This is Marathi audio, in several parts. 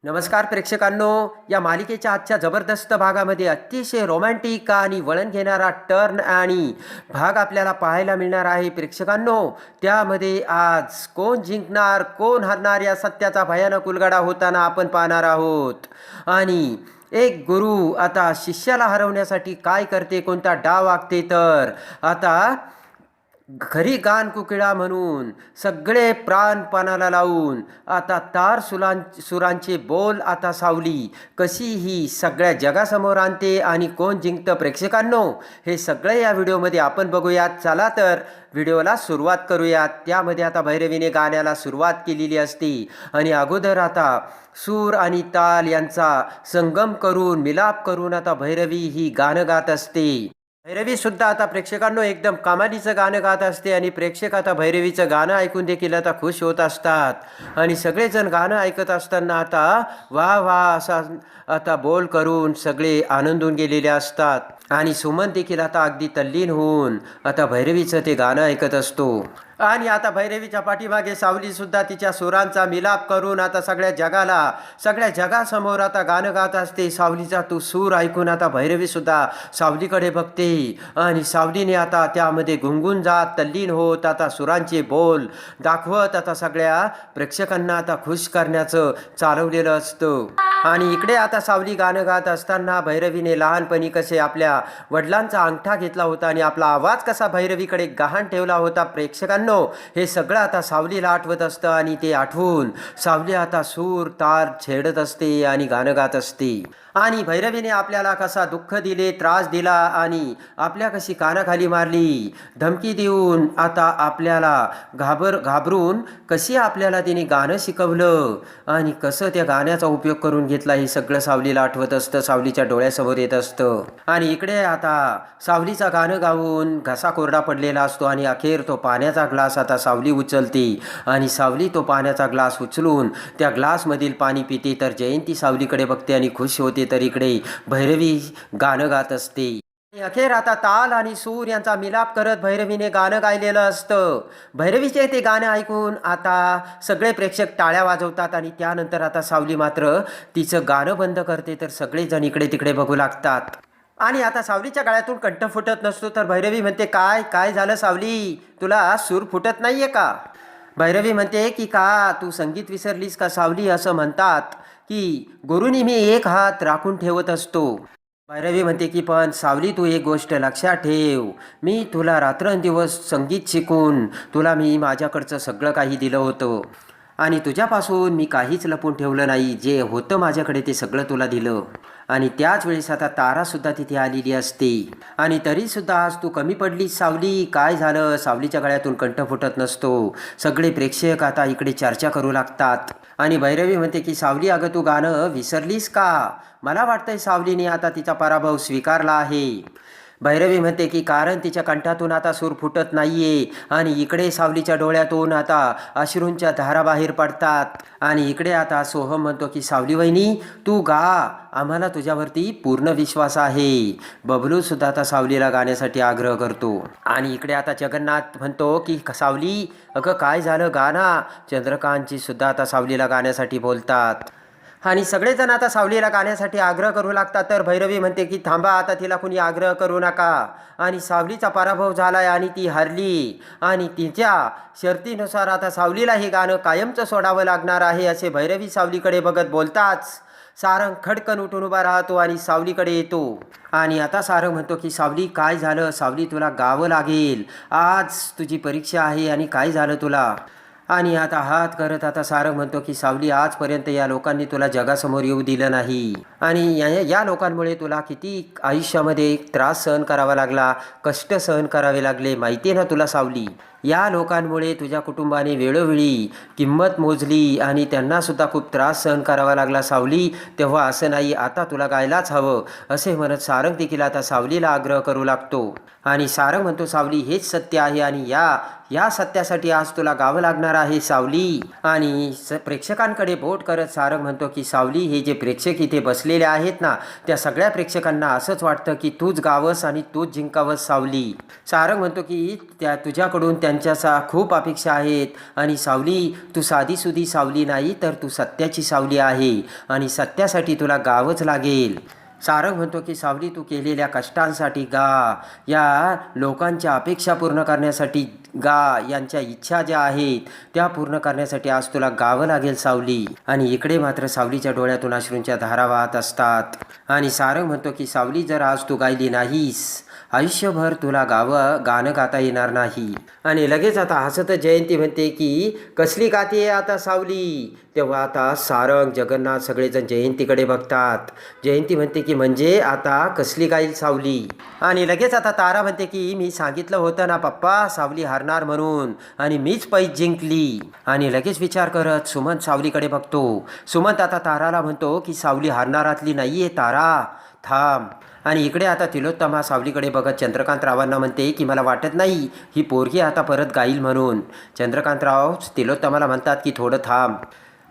नमस्कार प्रेक्षकांनो, या मालिकेच्या आजच्या जबरदस्त भागामध्ये अतिशय रोमॅन्टिक आणि वळण घेणारा टर्न आणि भाग आपल्याला पाहायला मिळणार आहे. प्रेक्षकांनो, त्यामध्ये आज कोण जिंकणार कोण हरणार या सत्याचा भयानक उलगडा होताना आपण पाहणार आहोत. आणि एक गुरु आता शिष्याला हरवण्यासाठी काय करते, कोणता डाव आखते, तर आता खरी गान कुकिळा म्हणून सगळे प्राणपणाला लावून आता सुरांचे बोल आता सावली कशी ही सगळ्या जगासमोर आणते आणि कोण जिंकतं. प्रेक्षकांनो, हे सगळे या व्हिडिओमध्ये आपण बघूयात. चला तर व्हिडिओला सुरुवात करूयात. त्यामध्ये आता भैरवीने गाण्याला सुरुवात केलेली असते आणि अगोदर आता सूर आणि ताल यांचा संगम करून मिलाप करून आता भैरवी ही गाणं गात असते. भैरवी सुद्धा आता प्रेक्षकांनो एकदम कमालीचं गाणं गात असते आणि प्रेक्षक आता भैरवीचं गाणं ऐकून देखील आता खुश होत असतात आणि सगळेजण गाणं ऐकत असताना आता वाह वाह असा आता बोल करून सगळे आनंदून गेलेले असतात आणि सुमन देखील आता अगदी तल्लीन होऊन आता भैरवीचं ते गाणं ऐकत असतो. आणि आता भैरवीच्या पाठीमागे सावली सुद्धा तिच्या सुरांचा मिलाप करून आता सगळ्या जगासमोर आता गाणं गात असते. सावलीचा तो सूर ऐकून आता भैरवी सुद्धा सावलीकडे बघते आणि सावलीने आता त्यामध्ये गुंगून जात तल्लीन होत आता सुरांचे बोल दाखवत आता सगळ्या प्रेक्षकांना आता खुश करण्याचं चालवलेलं असतं. आणि इकडे आता सावली गाणं गात असताना भैरवीने लहानपणी कसे आपल्या वडिलांचा अंगठा घेतला होता आणि आपला आवाज कसा भैरवीकडे गहाण ठेवला होता. प्रेक्षकांनो, हे सगळं आता सावलीला आठवत असतं आणि ते आठवून सावली आता सूर तार छेडत असते आणि गाणं गात असते. आणि भैरवीने आपल्याला कसा दुःख दिले, त्रास दिला आणि आपल्या कशी कानाखाली मारली, धमकी देऊन आता आपल्याला घाबरून कशी आपल्याला तिने गाणं शिकवलं आणि कसं त्या गाण्याचा उपयोग करून घेतला, हे सगळं सावलीला आठवत असतं, सावलीच्या डोळ्यासमोर येत असतं. आणि इकडे आता सावलीचा गाणं गाऊन घसा कोरडा पडलेला असतो आणि अखेर तो पाण्याचा ग्लास आता सावली उचलते आणि सावली तो पाण्याचा ग्लास उचलून त्या ग्लासमधील पाणी पिते. तर जयंती सावलीकडे बघते आणि खुश होते. तर इकडे भैरवी गाणं गात असते. अखेर आता ताल आणि सूर यांचा मिलाप करत भैरवीने गाणं गायलेलं असतं. भैरवीचे ते गाणं ऐकून आता सगळे प्रेक्षक टाळ्या वाजवतात आणि त्यानंतर आता सावली मात्र तिचं गाणं बंद करते. तर सगळेजण इकडे तिकडे बघू लागतात आणि आता सावलीच्या गळ्यातून कंठ फुटत नसतो. तर भैरवी म्हणते, काय काय झालं सावली, तुला सूर फुटत नाहीये का? भैरवी म्हणते की का तू संगीत विसरलीस का सावली? असं म्हणतात की गुरुनी मी एक हात राखून ठेवत असतो. भैरवी म्हणते की पण सावली, तू एक गोष्ट लक्षात ठेव, मी तुला रात्रंदिवस संगीत शिकून तुला मी माझ्याकडचं सगळं काही दिलं होतं आणि तुझ्यापासून मी काहीच लपून ठेवलं नाही. जे होतं माझ्याकडे ते सगळं तुला दिलं. आणि त्याच वेळेस आता तारासुद्धा तिथे आलेली असते आणि तरीसुद्धा आज तू कमी पडलीस सावली, काय झालं? सावलीच्या गळ्यातून कंठ फुटत नसतो. सगळे प्रेक्षक आता इकडे चर्चा करू लागतात आणि भैरवी म्हणते की सावली, अगं तू गाणं विसरलीस का? मला वाटतंय सावलीने आता तिचा पराभव स्वीकारला आहे. भैरवी म्हणते की कारण तिच्या कंठातून आता सूर फुटत नाहीये आणि इकडे सावलीच्या डोळ्यातून आता अश्रूंच्या धारा बाहेर पडतात आणि इकडे आता सोहम म्हणतो की सावली वहिनी, तू गा, आम्हाला तुझ्यावरती पूर्ण विश्वास आहे. बबलू सुद्धा आता सावलीला गाण्यासाठी आग्रह करतो आणि इकडे आता जगन्नाथ म्हणतो की सावली, अगं काय झालं, गाणं. चंद्रकांतजी सुद्धा आता सावलीला गाण्यासाठी बोलतात आणि सगळेजण आता सावलीला गाण्यासाठी आग्रह करू लागतात. तर भैरवी म्हणते की थांबा, आता तिला कुणी आग्रह करू नका आणि सावलीचा पराभव झालाय आणि ती हरली आणि तिच्या शर्तीनुसार आता सावलीला हे गाणं कायमचं सोडावं लागणार आहे, असे भैरवी सावलीकडे बघत बोलताच सारंग खडकन उठून उभा राहतो आणि सावलीकडे येतो आणि आता सारंग म्हणतो की सावली, काय झालं? सावली, तुला गावं लागेल, आज तुझी परीक्षा आहे आणि काय झालं तुला? आणि आता हात करत आता सारंग म्हणतो की सावली, आजपर्यंत या लोकांनी तुला जगासमोर येऊ दिलं नाही आणि या लोकांमुळे तुला किती आयुष्यामध्ये त्रास सहन करावा लागला, कष्ट सहन करावे लागले, माहिती आहे ना तुला सावली? या लोकांमुळे तुझ्या कुटुंबाने वेळोवेळी किंमत मोजली आणि त्यांनासुद्धा खूप त्रास सहन करावा लागला सावली. तेव्हा असं नाही, आता तुला गायलाच हवं, असे म्हणत सारंग देखील आता सावलीला आग्रह करू लागतो आणि सारंग म्हणतो, सावली, हेच सत्य आहे आणि या सत्यासाठी आज तुला गावं लागणार आहे सावली. आणि प्रेक्षकांकडे बोट करत सारंग म्हणतो की सावली, हे जे प्रेक्षक इथे बसलेले आहेत ना, त्या सगळ्या प्रेक्षकांना असंच वाटतं की तूच गावस आणि तूच जिंकावस सावली. सारंग म्हणतो की तुझ्याकडून त्यांच्या खूप अपेक्षा आहेत आणि सावली, तू साधीसुधी सावली नाही तर तू सत्याची सावली आहे आणि सत्यासाठी तुला गावच लागेल. सारंग म्हणतो की सावली, तू केलेल्या कष्टांसाठी गा, या लोकांच्या अपेक्षा पूर्ण करण्यासाठी गा, यांच्या इच्छा ज्या आहेत त्या पूर्ण करण्यासाठी आज तुला गावं लागेल सावली. आणि इकडे मात्र सावलीच्या डोळ्यातून अश्रूंच्या धारा वाहत असतात. आणि सारंग म्हणतो की सावली, जर आज तू गायली नाहीस, आयुष्यभर तुला गाणं गाता येणार नाही. आणि लगेच आता हसत जयंती म्हणते की कसली गाते आता सावली. तेव्हा आता सारंग, जगन्नाथ सगळेजण जयंतीकडे बघतात. जयंती म्हणते की म्हणजे आता कसली गाईल सावली. आणि लगेच आता तारा म्हणते की मी सांगितलं होतं ना पप्पा, सावली हारणार म्हणून, आणि मीच पैज जिंकली. आणि लगेच विचार करत सुमंत सावलीकडे बघतो. सुमंत आता ताराला म्हणतो की सावली हारणारातली नाहीये तारा, थांब. आणि इकडे आता तिलोत्तमा सावलीकडे बघत चंद्रकांतरावांना म्हणते की मला वाटत नाही ही पोरगी आता परत गाईल म्हणून. चंद्रकांतराव तिलोत्तमाला म्हणतात की थोडं थांब.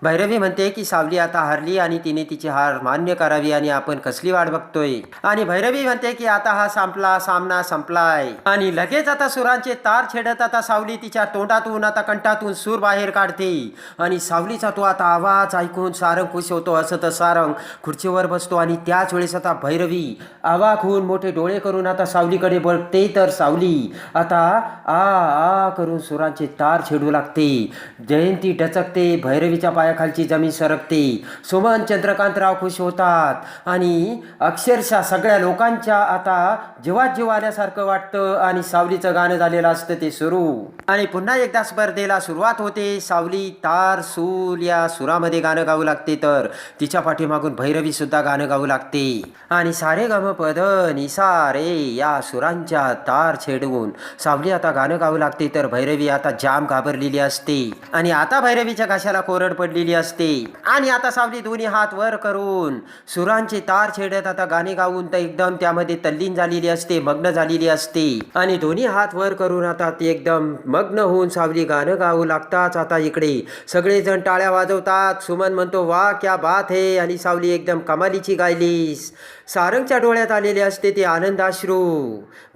भैरवी म्हणते की सावली आता हारली आणि तिने तिची हार मान्य करावी आणि आपण कसली वाट बघतोय. आणि भैरवी म्हणते की आता हा सामना संपलाय. आणि लगेच आता सुरांचे तार छेडत आता सावली तिच्या तोंडातून, आता कंठातून सूर बाहेर काढते. आणि सावलीचा तो आता आवाज ऐकून सारंग खुश होतो. असं तर सारंग खुर्चीवर बसतो आणि त्याच वेळेस आता भैरवी अवाक होऊन मोठे डोळे करून आता सावलीकडे बघते. तर सावली आता आ आ करून सुरांचे तार छेडू लागते. जयंती डचकते, भैरवीच्या पायाखालची जमीन सरकते. सुमन, चंद्रकांतराव खुश होतात आणि अक्षरशः सगळ्या लोकांच्या आता जीवात जीव आल्यासारखं वाटतं. आणि सावलीचं गाणं झालेलं असतं ते सुरू. आणि पुन्हा एकदा स्पर्धेला सुरुवात होते. सावली तार सूल या सुरामध्ये गाणं गाऊ लागते, तर तिच्या पाठीमागून भैरवी सुद्धा गाणं गाऊ लागते. आणि सारे गम पद निसा रे या सुरांच्या तार छेडून सावली आता गाणं गाऊ लागते. तर भैरवी आता जाम घाबरलेली असते आणि आता भैरवीच्या घशाला कोरड पडलेली असते. आणि आता सावली दोन्ही हात वर करून सुरांचे तार छेडत आता गाणे गाऊन तर एकदम त्यामध्ये तल्लीन झालेली असते, मग्न झालेली असते. आणि दोन्ही हात वर करून आता ती एकदम मग्न होऊन सावली गाणं गाऊ लागताच आता इकडे सगळेजण टाळ्या वाजवतात. सुमन म्हणतो वा क्या बात है, आणि सावली एकदम कमालीची गायलीस. सारंगच्या डोळ्यात आलेले असते ते आनंदाश्रू.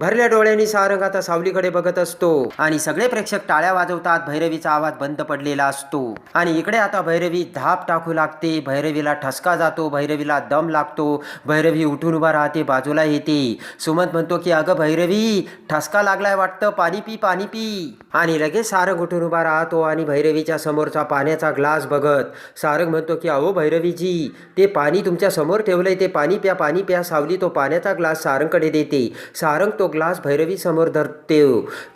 भरल्या डोळ्यांनी सारंग आता सावलीकडे बघत असतो आणि सगळे प्रेक्षक टाळ्या वाजवतात. भैरवीचा आवाज बंद पडलेला असतो आणि इकडे आता भैरवी धाप टाकू लागते. भैरवीला ठसका जातो, भैरवीला दम लागतो. भैरवी उठून उभा राहते, बाजूला येते. सुमंत म्हणतो की अगं भैरवी, ठसका लागलाय वाटतं, पाणी पी, पाणी पी. आणि लगेच सारंग उठून उभा राहतो आणि भैरवीच्या समोरचा पाण्याचा ग्लास बघत सारंग म्हणतो की अहो भैरवीजी, ते पाणी तुमच्या समोर ठेवलंय, ते पाणी प्या, पाणी प्या. सावली तो पाण्याचा ग्लास सारंगकडे देते. सारंग तो ग्लास भैरवी समोर धरते.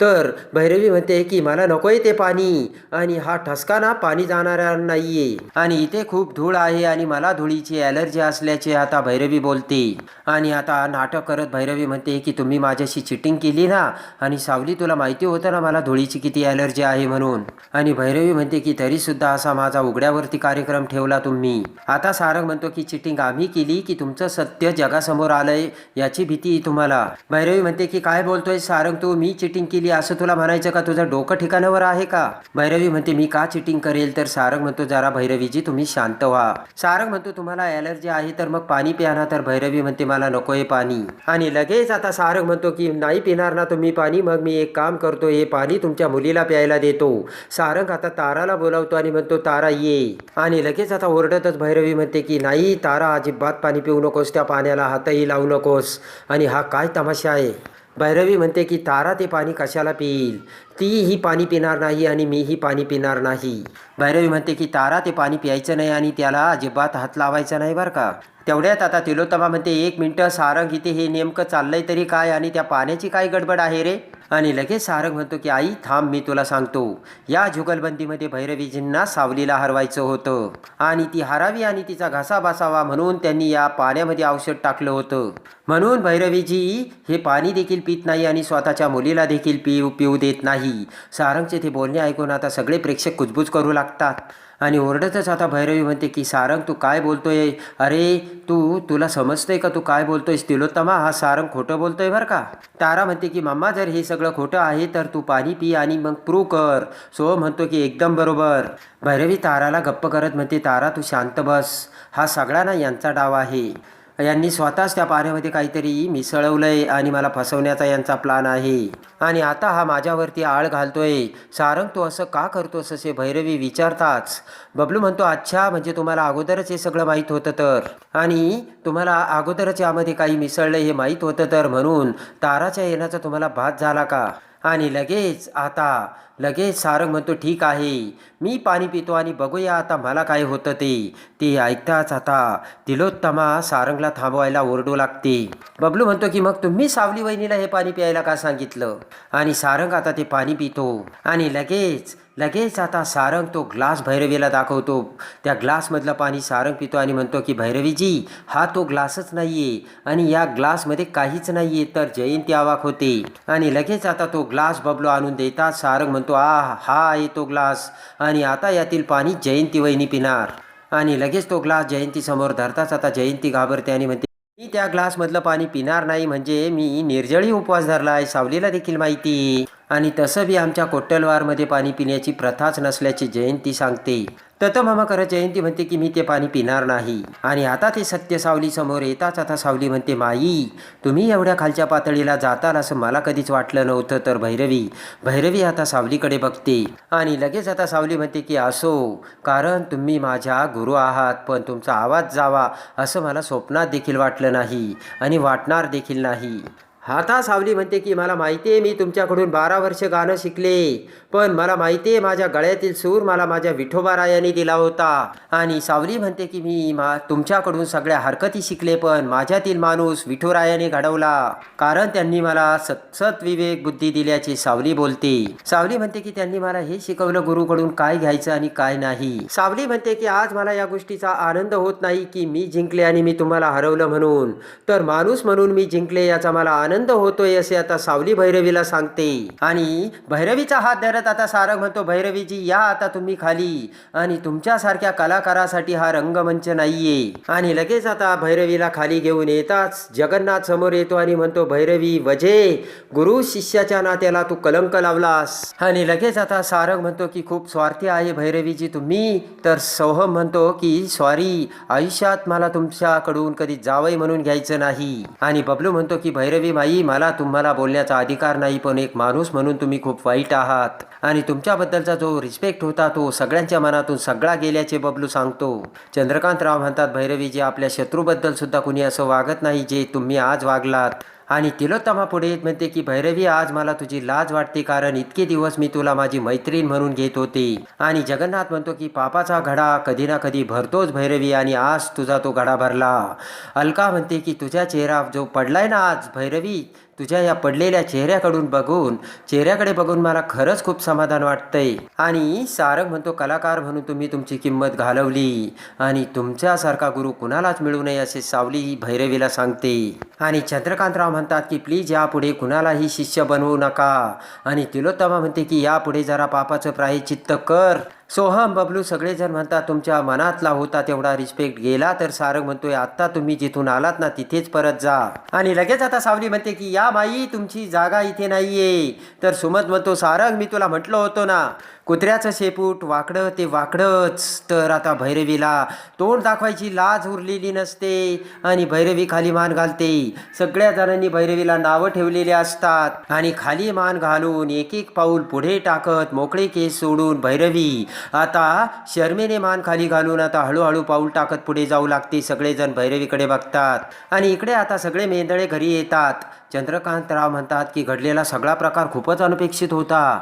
तर भैरवी म्हणते की मला नकोय ते पाणी, आणि हा ठसका ना पाणी जाणारा नाहीये, आणि इथे खूप धूळ आहे आणि मला धुळीची ॲलर्जी असल्याचे आता भैरवी बोलते. आणि आता नाटक करत भैरवी म्हणते की तुम्ही माझ्याशी चिटिंग केली ना, आणि सावली तुला माहिती होतं ना मला धुळीची किती ॲलर्जी आहे म्हणून. आणि भैरवी म्हणते की तरी सुद्धा असा माझा उघड्यावरती कार्यक्रम ठेवला तुम्ही. आता सारंग म्हणतो की चिटिंग आम्ही केली की तुमचं सत्य जगासमोर आलंय याची भीती तुम्हाला. भैरवी म्हणते की काय बोलतोय सारंग तू, मी चिटिंग केली असं तुला म्हणायचं का? तुझं डोकं ठिकाणावर आहे का? भैरवी म्हणते मी का चिटिंग करेल? तर सारंग म्हणतो जरा भैरवीजी तुम्ही शांत व्हा. सारंग म्हणतो तुम्हाला ॲलर्जी आहे तर मग पाणी प्या ना. तर भैरवी म्हणते मला नकोय पाणी. आणि लगेच आता सारंग म्हणतो की नाही पिणार ना तुम्ही पाणी, मग मी एक काम करतो, हे पाणी तुमच्या मुलीला प्यायला देतो. सारंग आता ताराला बोलावतो आणि म्हणतो तारा ये. आणि लगेच आता ओरडतच भैरवी म्हणते की नाही तारा, अजिबात पाणी पिऊ नकोस, त्या पाण्याला हातही लावू नकोस. आणि हा काय तमाशा आहे? भैरवी म्हणते की तारा ते पाणी कशाला पिईल, तीही पाणी पिणार नाही आणि मीही पाणी पिणार नाही. भैरवी म्हणते की तारा ते पाणी प्यायचं नाही आणि त्याला अजिबात हात लावायचा नाही बरं का. तेवढ्यात आता तिलोत्तमा म्हणते एक मिनटं सारंग, इथे हे नेमकं चाललंय तरी काय, आणि त्या पाण्याची काय गडबड आहे रे? आणि लगेच सारंग म्हणतो की आई थांब, मी तुला सांगतो. या जुगलबंदीमध्ये भैरवीजींना सावलीला हरवायचं होतं आणि ती हरावी आणि तिचा घसा बसावा म्हणून त्यांनी या पाण्यामध्ये औषध टाकलं होतं. म्हणून भैरवीजी हे पाणी देखील पित नाही आणि स्वतःच्या मुलीला देखील पिऊ देत नाही. सारंगचे ते बोलणे ऐकून आता सगळे प्रेक्षक कुजबूज करू लागतात आणि ओरडतच आता भैरवी म्हणते की सारंग तू काय बोलतोय? अरे तुला समजतंय का तू काय बोलतोयस? तिलोत्तमा, हा सारंग खोटं बोलतोय बरं का. तारा म्हणते की मम्मा जर हे सगळं खोटं आहे तर तू पाणी पी आणि मग प्रूव्ह कर. सोहम म्हणतो की एकदम बरोबर. भैरवी ताराला गप्प करत म्हणते तारा तू शांत बस, हा सगळा ना यांचा डाव आहे. यांनी स्वतःच त्या पाण्यामध्ये काहीतरी मिसळवलंय आणि मला फसवण्याचा यांचा प्लान आहे आणि आता हा माझ्यावरती आळ घालतोय. सारंग तू असं का करतोस असे भैरवी विचारताच बबलू म्हणतो अच्छा म्हणजे तुम्हाला अगोदरच हे सगळं माहीत होतं तर, आणि तुम्हाला अगोदरच यामध्ये काही मिसळलं हे माहीत होतं तर म्हणून ताराच्या येण्याचा तुम्हाला भास झाला का? आणि लगेच सारंग म्हणतो ठीक आहे मी पाणी पितो आणि बघूया आता मला काय होतं ते ऐकताच आता तिलोत्तमा सारंगला थांबवायला ओरडू लागते. बबलू म्हणतो की मग तुम्ही सावली वहिनीला हे पाणी प्यायला का सांगितलं? आणि सारंग आता ते पाणी पितो आणि लगेच आता सारंग तो ग्लास भैरवीला दाखवतो. त्या ग्लासमधलं पाणी सारंग पितो आणि म्हणतो की भैरवीजी हा तो ग्लासच नाहीये आणि या ग्लासमध्ये काहीच नाहीये. तर जयंती अवाक होते आणि लगेच आता तो ग्लास बबलू आणून देतात. सारंग म्हणतो हा आहे तो ग्लास आणि आता यातील पाणी जयंती वहिनी पिणार. आणि लगेच तो ग्लास जयंती समोर धरताच आता जयंती घाबरते आणि म्हणते मी त्या ग्लासमधलं पाणी पिणार नाही म्हणजे मी निर्जळी उपवास धरला आहे, सावलीला देखील माहिती. आणि तसं बी आमच्या कोट्टलवारमध्ये पाणी पिण्याची प्रथाच नसल्याची जयंती सांगते. ततमामा करत जयंती म्हणते की मी ते पाणी पिणार नाही. आणि आता ते सत्य सावली समोर येताच आता सावली म्हणते माई तुम्ही एवढ्या खालच्या पातळीला जाताल असं मला कधीच वाटलं नव्हतं. तर भैरवी आता सावलीकडे बघते आणि लगेच आता सावली म्हणते की असो कारण तुम्ही माझ्या गुरु आहात पण तुमचा आवाज जावा असं मला स्वप्नात देखील वाटलं नाही आणि वाटणार देखील नाही. आता सावली म्हणते की मला माहिती आहे मी तुमच्याकडून 12 वर्ष गाणं शिकले पण मला माहिती आहे माझ्या गळ्यातील सूर मला माझ्या विठोबारायांनी दिला होता. आणि सावली म्हणते की मी तुमच्याकडून सगळ्या हरकती शिकले पण माझ्यातील माणूस विठोरायाने घडवला कारण त्यांनी मला सतसत विवेक बुद्धी दिल्याचे सावली बोलते. सावली म्हणते की त्यांनी मला हे शिकवलं गुरुकडून काय घ्यायचं आणि काय नाही. सावली म्हणते की आज मला या गोष्टीचा आनंद होत नाही की मी जिंकले आणि मी तुम्हाला हरवलं म्हणून, तर माणूस म्हणून मी जिंकले याचा मला आनंद होतोय असे आता सावली भैरवीला सांगते. आणि भैरवीचा हात धरत आता सारंग म्हणतो भैरवीजी या आता तुम्ही खाली आणि तुमच्यासारख्या कलाकारासाठी हा रंगमंच नाहीये. आणि लगेच आता भैरवीला खाली घेऊन येताच जगन्नाथ समोर येतो आणि म्हणतो भैरवी वजे गुरु शिष्याच्या नात्याला तू कलंक लावलास. आणि लगेच आता सारंग म्हणतो की खूप स्वार्थी आहे भैरवीजी तुम्ही. तर सोहम म्हणतो की सॉरी आयुष्यात मला तुमच्याकडून कधी जावई म्हणून घ्यायचं नाही. आणि बबलू म्हणतो की भैरवी माई मला तुम्हाला बोलण्याचा अधिकार नाही पण एक माणूस म्हणून तुम्ही खूप वाईट आहात आणि तुमच्याबद्दलचा जो रिस्पेक्ट होता तो सगळ्यांच्या मनातून सगळा गेल्याचे बबलू सांगतो. चंद्रकांतराव म्हणतात भैरवीजी आपल्या शत्रूबद्दल सुद्धा कुणी असं वागत नाही जे तुम्ही आज वागलात. आणि तिलोत्तमा पुढे म्हणते की भैरवी आज मला तुझी लाज वाटते कारण इतके दिवस मी तुला माझी मैत्रीण म्हणून घेत होते. आणि जगन्नाथ म्हणतो की पापाचा घडा कधी ना कधी भरतोच भैरवी आणि आज तुझा तो घडा भरला. अलका म्हणते की तुझ्या चेहरा जो पडलाय ना आज भैरवी तुझ्या या पडलेल्या चेहऱ्याकडे बघून मला खरंच खूप समाधान वाटतंय. आणि सारंग म्हणतो कलाकार म्हणून तुम्ही तुमची किंमत घालवली आणि तुमच्यासारखा गुरु कुणालाच मिळू नये असे सावली भैरवीला सांगते. आणि चंद्रकांतराव म्हणतात की प्लीज यापुढे कुणालाही शिष्य बनवू नका. आणि तिलोत्तमा म्हणते की यापुढे जरा पापाचं प्रायश्चित्त कर. सोहम बबलू सगळेजण म्हणतात तुमच्या मनातला होता तेवढा रिस्पेक्ट गेला. तर सारंग म्हणतोय आत्ता तुम्ही जिथून आलात ना तिथेच परत जा. आणि लगेच आता सावली म्हणते की या माई तुमची जागा इथे नाहीये. तर सुमत म्हणतो सारंग मी तुला म्हटलं होतं ना कुत्र्याचं शेपूट वाकडं ते वाकडंच. तर आता भैरवीला तोंड दाखवायची लाज उरलेली नसते आणि भैरवी खाली मान घालते. सगळ्या जणांनी भैरवीला नावं ठेवलेली असतात आणि खाली मान घालून एक एक पाऊल पुढे टाकत मोकळे केस सोडून भैरवी आता शर्मेने मान खाली घालून आता हळूहळू पाऊल टाकत पुढे जाऊ लागते. सगळेजण भैरवीकडे बघतात आणि इकडे आता सगळे मेंदळे घरी येतात. चंद्रकांतराव म्हणतात की घडलेला सगळा प्रकार खूपच अनपेक्षित होता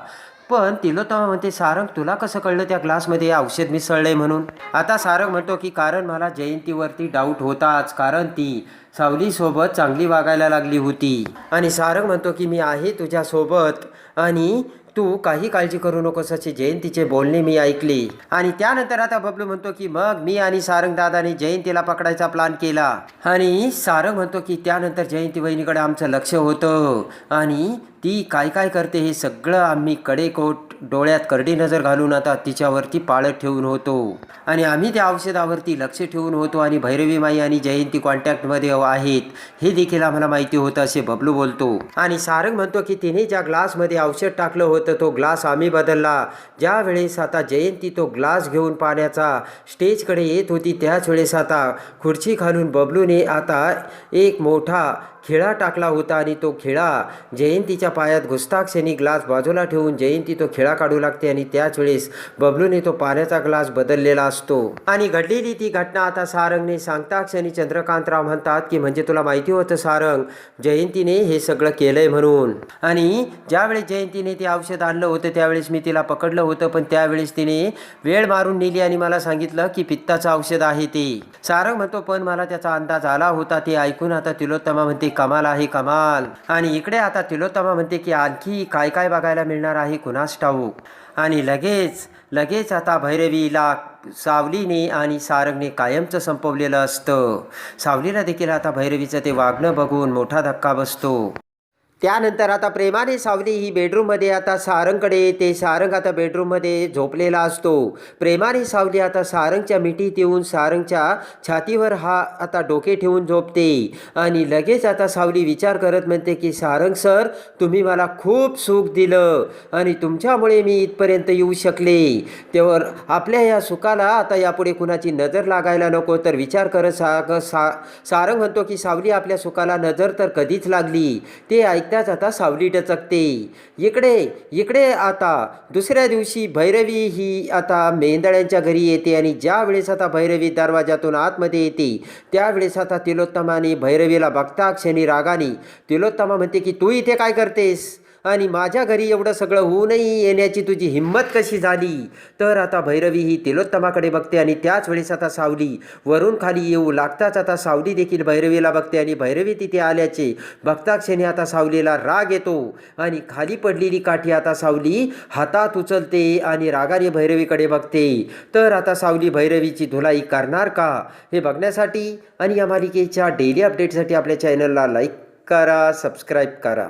पण तिलोत्तमा म्हणते सारंग तुला कसं कळलं त्या ग्लासमध्ये औषध मिसळलंय म्हणून. आता सारंग म्हणतो की कारण मला जयंतीवरती डाऊट होताच कारण ती सावलीसोबत चांगली वागायला लागली होती. आणि सारंग म्हणतो की मी आहे तुझ्यासोबत आणि तू काही काळजी करू नकोस असे जयंतीचे बोलणे मी ऐकले. आणि त्यानंतर आता बबलू म्हणतो की मग मी आणि सारंग दादाने जयंतीला पकडायचा प्लॅन केला. आणि सारंग म्हणतो की त्यानंतर जयंती वहिनीकडे आमचं लक्ष होतं आणि ती काय काय करते हे सगळं आम्ही कडेकोट डोळ्यात करडी नजर घालून आता तिच्यावरती पाळत ठेवून होतो. आणि आम्ही त्या औषधावरती लक्ष ठेवून होतो आणि भैरवी माई आणि जयंती कॉन्टॅक्टमध्ये आहेत हे देखील आम्हाला माहिती होतं असे बबलू बोलतो. आणि सारंग म्हणतो की तिने ज्या ग्लासमध्ये औषध टाकलं होतं तो ग्लास आम्ही बदलला. ज्या वेळेस आता जयंती तो ग्लास घेऊन पाण्याचा स्टेजकडे येत होती त्याच वेळेस आता खुर्ची खालून बबलूने आता एक मोठा खिळा टाकला होता आणि तो खिळा जयंतीच्या पायात घुसताक्षणी ग्लास बाजूला ठेवून जयंती तो खिळा काढू लागते आणि त्याच वेळेस बबलूने तो पाण्याचा ग्लास बदललेला असतो. आणि घडलेली ती घटना आता सारंगने सांगताक्षणी चंद्रकांतराव म्हणतात की म्हणजे तुला माहिती होतं सारंग जयंतीने हे सगळं केलंय म्हणून. आणि ज्यावेळेस जयंतीने ते औषध आणलं होतं त्यावेळेस मी तिला पकडलं होतं पण त्यावेळेस तिने वेळ मारून नेली आणि मला सांगितलं की पित्ताचं औषध आहे ते. सारंग म्हणतो पण मला त्याचा अंदाज आला होता. ते ऐकून आता तिलोत्तमा म्हणते कमाल आहे कमाल. आणि इकडे आता तिलोत्तमा म्हणते की आणखी काय काय बघायला मिळणार आहे कुणास ठाऊक. आणि लगेच आता भैरवीला सावलीने आणि सारंगने कायमचं संपवलेलं असतं. सावलीला देखील आता भैरवीचं ते वागणं बघून मोठा धक्का बसतो. त्यानंतर आता प्रेमाने सावली ही बेडरूममध्ये आता सारंगकडे येते. सारंग आता बेडरूममध्ये झोपलेला असतो. प्रेमाने सावली आता सारंगच्या मिठीत येऊन सारंगच्या छातीवर हा आता डोके ठेवून झोपते. आणि लगेच आता सावली विचार करत म्हणते की सारंग सर तुम्ही मला खूप सुख दिलं आणि तुमच्यामुळे मी इथपर्यंत येऊ शकले. तेव्हा आपल्या या सुखाला आता यापुढे कुणाची नजर लागायला नको. तर विचार करत सारंग म्हणतो की सावली आपल्या सुखाला नजर तर कधीच लागली. ते त्याच आता सावली टचकते. इकडे आता दुसऱ्या दिवशी भैरवी ही आता मेंदळ्यांच्या घरी येते. आणि ज्या वेळेस आता भैरवी दरवाजातून आतमध्ये येते त्यावेळेस आता तिलोत्तमाने भैरवीला बघता क्षणी रागाने तिलोत्तमा म्हणते की तू इथे काय करतेस आणि माझ्या घरी एवढं सगळं होऊनही येण्याची तुझी हिंमत कशी झाली. तर आता भैरवी ही तिलोत्तमाकडे बघते आणि त्याच वेळेस आता सावली वरून खाली येऊ लागताच आता सावली देखील भैरवीला बघते. आणि भैरवी तिथे आल्याचे बघता क्षणी आता सावलीला राग येतो आणि खाली पडलेली काठी आता सावली हातात उचलते आणि रागाने भैरवीकडे बघते. तर आता सावली भैरवीची धुलाई करणार का हे बघण्यासाठी आणि या मालिकेच्या डेली अपडेटसाठी आपल्या चॅनलला लाईक करा, सबस्क्राईब करा.